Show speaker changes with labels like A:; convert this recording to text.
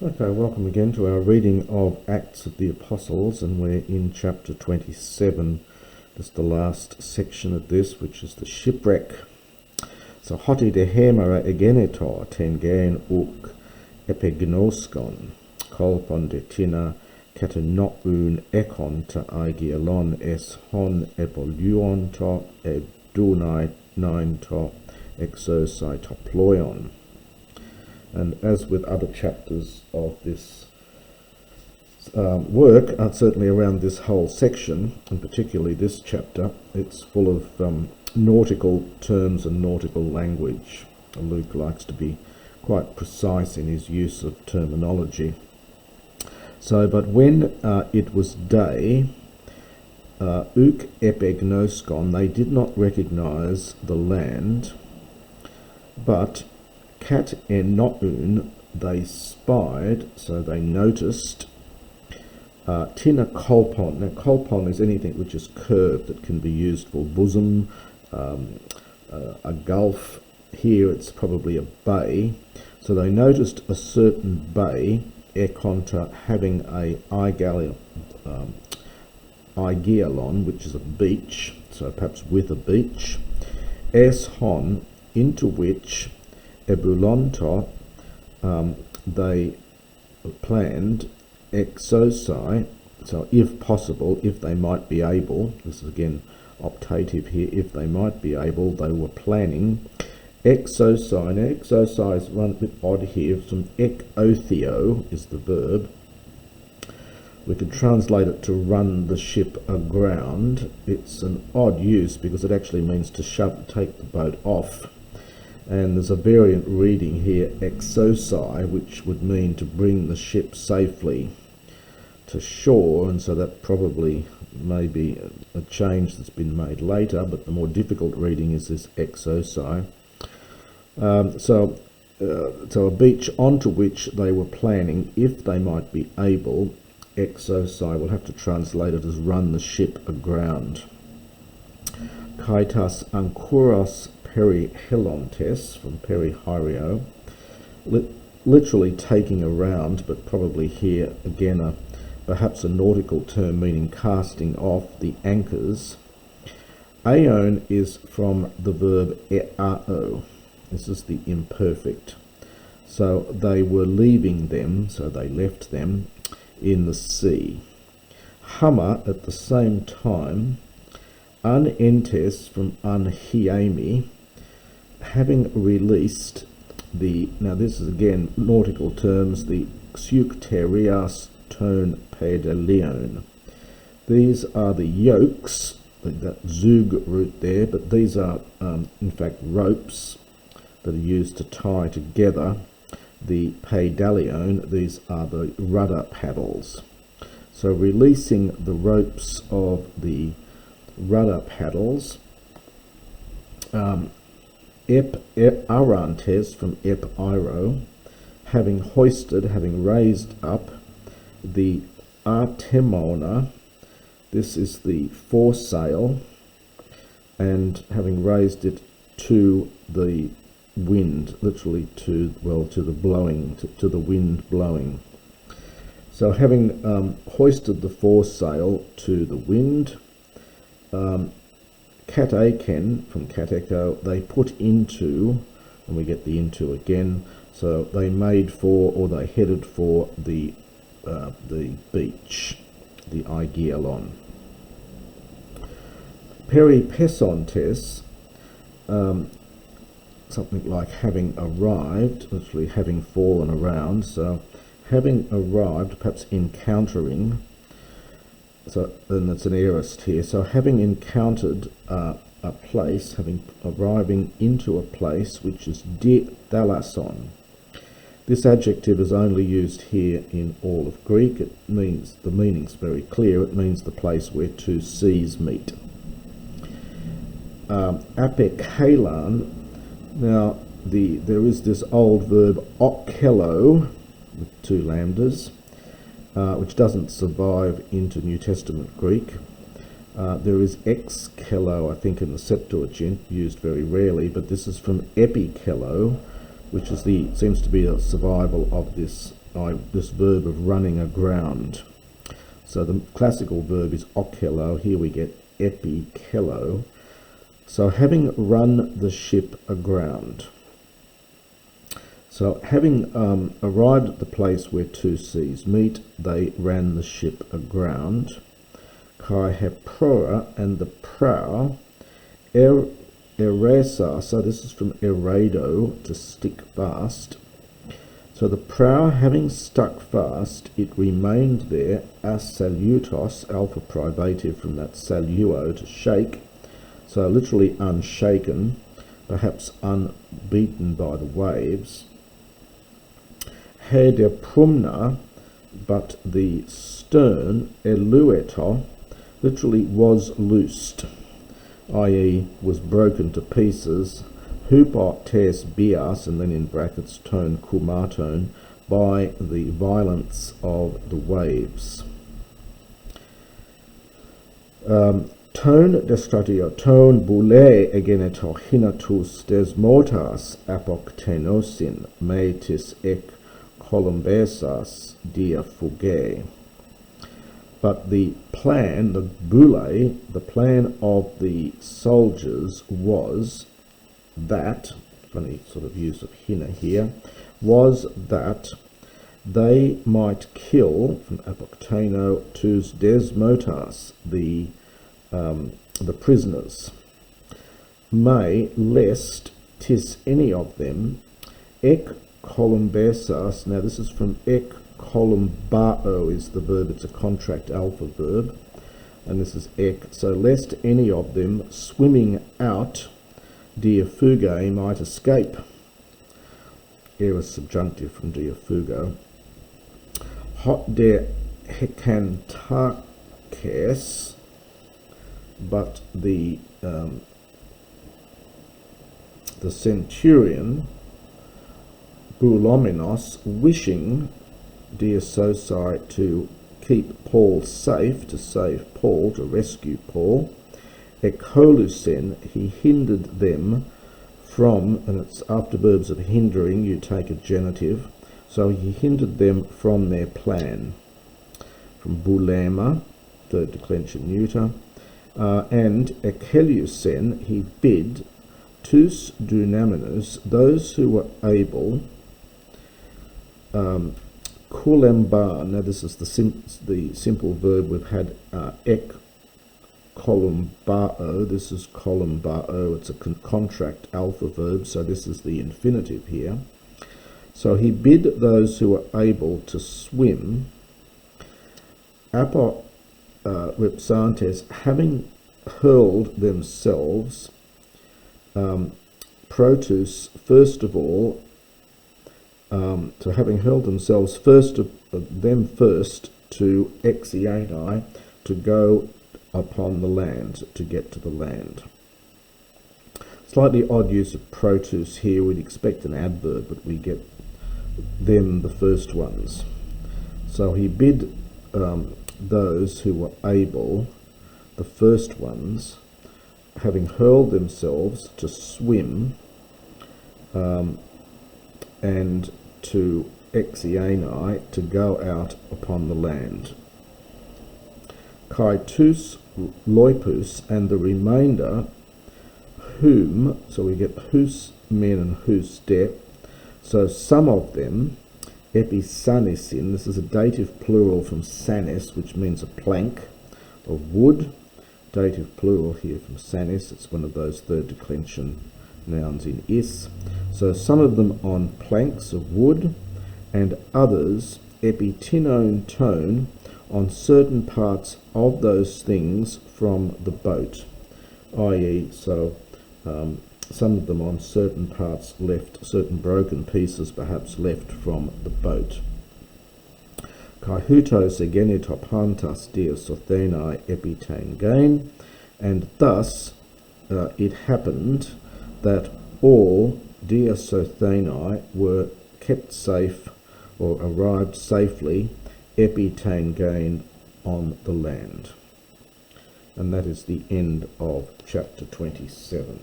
A: Okay, welcome again to our reading of Acts of the Apostles, and we're in chapter 27. This is the last section of this, which is the shipwreck. So hoti de hemera egenetor ten gen uk epignoskon kolpon de tina katenoun ekon ta aigialon es hon epoluon to edunai nine to exosai toploion. And as with other chapters of this work, certainly around this whole section, and particularly this chapter, it's full of nautical terms and nautical language. Luke likes to be quite precise in his use of terminology. So, but when it was day, uk epignoskon, they did not recognize the land, but kat enoun, they spied, so they noticed. Tina kolpon. Now kolpon is anything which is curved that can be used for bosom, a gulf. Here it's probably a bay. So they noticed a certain bay, ekonta, having a aigialon, which is a beach, so perhaps with a beach, es hon, into which ebulonto, they planned exosai, so if possible, if they might be able, this is again optative here, if they might be able, they were planning exosai. Now exosai is run a bit odd here, from ekotheo is the verb. We could translate it to run the ship aground. It's an odd use because it actually means to take the boat off. And there's a variant reading here, exosai, which would mean to bring the ship safely to shore, and so that probably may be a change that's been made later, but the more difficult reading is this exosai. So a beach onto which they were planning, if they might be able, exosai, we'll have to translate it as run the ship aground. Kaitas ankuros perihelontes, from perihyrio, literally taking around, but probably here again perhaps a nautical term meaning casting off the anchors. Aeon is from the verb eao. This is the imperfect. So they were leaving them, so they left them in the sea. Hama at the same time, unentes from unhiemi, having released the, now this is again nautical terms, the xeucterias tone pedaleon. These are the yokes, that zug root there, but these are in fact ropes that are used to tie together the pedaleon. These are the rudder paddles. So releasing the ropes of the rudder paddles, arantes from ep-iro, having hoisted, having raised up the artemona, this is the foresail, and having raised it to the wind, literally to the blowing, to the wind blowing. So having hoisted the foresail to the wind, kataken from kateko, they put into, and we get the into again, so they made for, or they headed for the beach, the aigialon. Peripesontes, something like having arrived, literally having fallen around, so having arrived, perhaps encountering, so then it's an aorist here, so having encountered a place, arriving into a place which is di thalason. This adjective is only used here in all of Greek. It means, the meaning's very clear, it means the place where two seas meet. Apekalan, now there is this old verb okelo with two lambdas, which doesn't survive into New Testament Greek. There is exkelo, I think, in the Septuagint, used very rarely, but this is from epikelo, which is seems to be a survival of this this verb of running aground. So the classical verb is okello. Here we get epikello. So having run the ship aground. So having arrived at the place where two seas meet, they ran the ship aground. Kai heproa, and the prow, eresa, so this is from erado, to stick fast. So the prow having stuck fast, it remained there, as salutos, alpha privative from that saluo, to shake, so literally unshaken, perhaps unbeaten by the waves. He de prumna, but the stern, elueto, literally was loosed, i.e. was broken to pieces, hupo tes bias, and then in brackets tone kumaton, by the violence of the waves. Tone destratio, tone boule egeneto hinatus desmotas apoktenosin, metis ek columbesas dia fugae. But the plan, the boule, the plan of the soldiers was that, funny sort of use of hina here, was that they might kill, from apokteno, tus desmotas, the prisoners, may, lest tis any of them, ek columbesas, now this is from ek columbao is the verb, it's a contract alpha verb, and this is ek, so lest any of them swimming out diafugae might escape. Aorist subjunctive from diafugo. Hot de hecantakes, but the centurion Boulomenos, wishing Diasosi to keep Paul safe, to save Paul, to rescue Paul, Ekolusen, he hindered them from, and it's after verbs of hindering, you take a genitive, so he hindered them from their plan. From Boulema, third declension neuter, and Ekeliusen, he bid tus dunaminus, those who were able, kulemba, now this is the simple verb we've had, ek columbao, this is columbao, it's a contract alpha verb, so this is the infinitive here. So he bid those who were able to swim, apo ripsantes, having hurled themselves, protus, first of all, to having hurled themselves first to exiani, to go upon the land, to get to the land. Slightly odd use of protus here. We'd expect an adverb, but we get them, the first ones. So he bid those who were able, the first ones, having hurled themselves, to swim, and to exiani, to go out upon the land. Kai tus loipus, and the remainder, whom, so we get hus men and hus de, so some of them, episanisin, this is a dative plural from sanis, which means a plank of wood, dative plural here from sanis, it's one of those third declension nouns in is, so some of them on planks of wood, and others, epitinon tone, on certain parts of those things from the boat, i.e. so some of them on certain parts left, certain broken pieces perhaps left from the boat. Kai hutos egenitopantas diasothenai epitane gain, and thus it happened that all diasothenai were kept safe, or arrived safely, epitane gain, on the land. And that is the end of chapter 27.